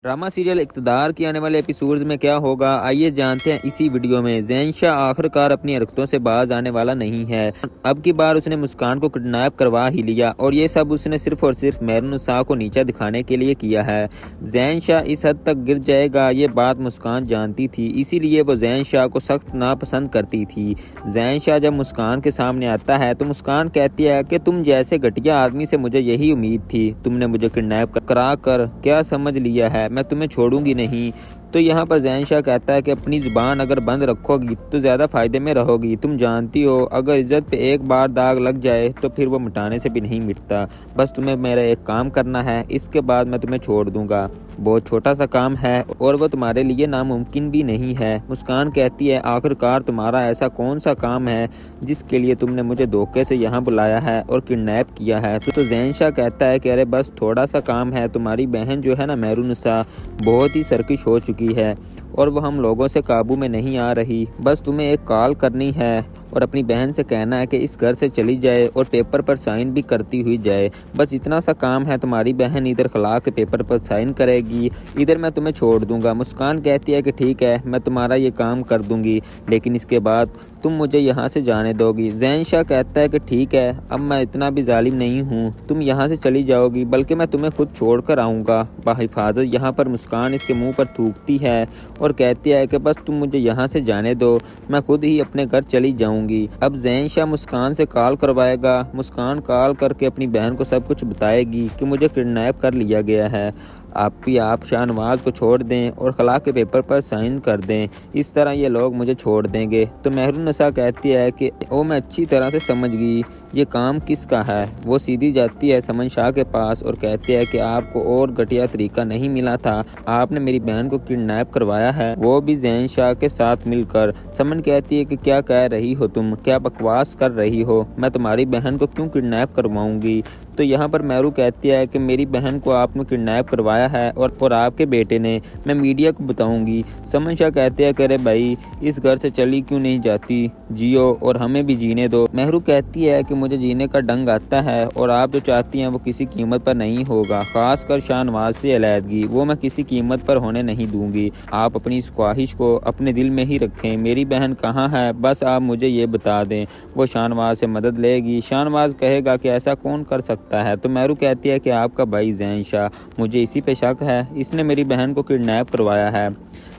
Drama serial इक़्तिदार के आने वाले एपिसोड्स में क्या होगा, आइए जानते हैं इसी वीडियो में। ज़ैन शाह आखिरकार अपनी हरकतों से बाज आने वाला नहीं है। अब की बार उसने मुस्कान को किडनैप करवा ही लिया और ये सब उसने सिर्फ और सिर्फ मेहरुन्निसा को नीचा दिखाने के लिए किया है। ज़ैन शाह इस हद तक गिर जाएगा ये बात मुस्कान जानती थी, इसीलिए वो ज़ैन शाह को सख्त नापसंद करती थी। ज़ैन शाह जब मुस्कान के सामने आता है तो मुस्कान कहती है कि तुम जैसे घटिया आदमी से मुझे यही उम्मीद थी, तुमने मुझे किडनैप करा कर क्या समझ लिया है, मैं तुम्हें छोड़ूंगी नहीं। तो यहाँ पर ज़ैन शाह कहता है कि अपनी ज़ुबान अगर बंद रखोगी तो ज़्यादा फ़ायदे में रहोगी। तुम जानती हो अगर इज़्ज़त पे एक बार दाग लग जाए तो फिर वो मिटाने से भी नहीं मिटता। बस तुम्हें मेरा एक काम करना है, इसके बाद मैं तुम्हें छोड़ दूंगा। बहुत छोटा सा काम है और वो तुम्हारे लिए नामुमकिन भी नहीं है। मुस्कान कहती है आखिरकार तुम्हारा ऐसा कौन सा काम है जिसके लिए तुमने मुझे धोखे से यहाँ बुलाया है और किडनैप किया है। तो ज़ैन शाह कहता है कि अरे बस थोड़ा सा काम है, तुम्हारी बहन जो है ना मेहरुन्निसा बहुत ही सरकश हो चुकी है और वो हम लोगों से काबू में नहीं आ रही। बस तुम्हें एक कॉल करनी है और अपनी बहन से कहना है कि इस घर से चली जाए और पेपर पर साइन भी करती हुई जाए। बस इतना सा काम है, तुम्हारी बहन इधर खला के पेपर पर साइन करेगी, इधर मैं तुम्हें छोड़ दूंगा। मुस्कान कहती है कि ठीक है, मैं तुम्हारा ये काम कर दूंगी, लेकिन इसके बाद तुम मुझे यहाँ से जाने दोगी। ज़ैन शाह कहता है कि ठीक है, अब मैं इतना भी जालिम नहीं हूँ, तुम यहाँ से चली जाओगी, बल्कि मैं तुम्हें खुद छोड़ कर आऊँगा बाहिफाजत। यहाँ पर मुस्कान इसके मुँह पर थूकती है और कहती है कि बस तुम मुझे यहाँ से जाने दो, मैं खुद ही अपने घर चली जाऊंगी। अब ज़ैन शाह मुस्कान से कॉल करवाएगा। मुस्कान कॉल करके अपनी बहन को सब कुछ बताएगी कि मुझे किडनैप कर लिया गया है, आप शाहनवाज को छोड़ दें और खला के पेपर पर साइन कर दें, इस तरह ये लोग मुझे छोड़ देंगे। तो मेहरुन्निसा कहती है कि ओ मैं अच्छी तरह से समझ गई ये काम किसका है। वो सीधी जाती है समन शाह के पास और कहती है कि आपको और घटिया तरीका नहीं मिला था, आपने मेरी बहन को किडनैप करवाया है, वो भी ज़ैन शाह के साथ मिलकर। समन कहती है कि क्या कह रही हो तुम, क्या बकवास कर रही हो, मैं तुम्हारी बहन को क्यों किडनैप करवाऊंगी। तो यहाँ पर मेहरू कहती है कि मेरी बहन को आपने किडनैप करवाया है और आपके बेटे ने, मैं मीडिया को बताऊंगी। समन शाह कहते हैं कि अरे भाई इस घर से चली क्यों नहीं जाती, जियो और हमें भी जीने दो। मेहरू कहती है कि मुझे जीने का ढंग आता है और आप जो चाहती हैं वो किसी कीमत पर नहीं होगा, खासकर शाहनवाज से अलहदगी, वो मैं किसी कीमत पर होने नहीं दूंगी। आप अपनी इस ख्वाहिश को अपने दिल में ही रखें। मेरी बहन कहाँ है, बस आप मुझे ये बता दें, वो शाहनवाज से मदद लेगी। शाहनवाज कहेगा कि ऐसा कौन कर सकता है। तो मेहरू कहती है कि आपका भाई ज़ैन शाह, मुझे इसी पे शक है, इसने मेरी बहन को किडनैप करवाया है।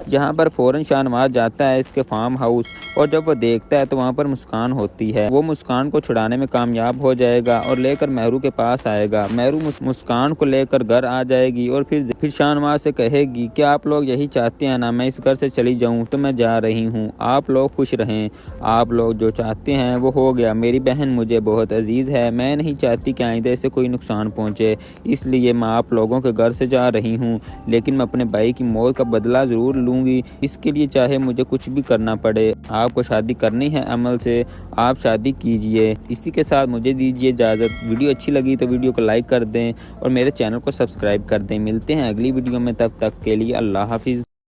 जहाँ पर फ़ौरन शाहनवाज जाता है इसके फार्म हाउस और जब वो देखता है तो वहाँ पर मुस्कान होती है। वो मुस्कान को छुड़ाने में कामयाब हो जाएगा और लेकर मेहरू के पास आएगा। मेहरू मुस्कान को लेकर घर आ जाएगी और फिर शाहनवाज से कहेगी कि आप लोग यही चाहते हैं ना, मैं इस घर से चली जाऊँ तो मैं जा रही हूँ, आप लोग खुश रहें, आप लोग जो चाहते हैं वो हो गया। मेरी बहन मुझे बहुत अजीज़ है, मैं नहीं चाहती कि आइंदा इसे कोई नुकसान पहुँचे, इसलिए मैं आप लोगों के घर से जा रही हूँ, लेकिन मैं अपने भाई की मौत का बदला ज़रूर लूँगी। इसके लिए चाहे मुझे कुछ भी करना पड़े। आपको शादी करनी है अमल से, आप शादी कीजिए। इसी के साथ मुझे दीजिए इजाज़त। वीडियो अच्छी लगी तो वीडियो को लाइक कर दें और मेरे चैनल को सब्सक्राइब कर दें। मिलते हैं अगली वीडियो में, तब तक के लिए अल्लाह हाफिज़।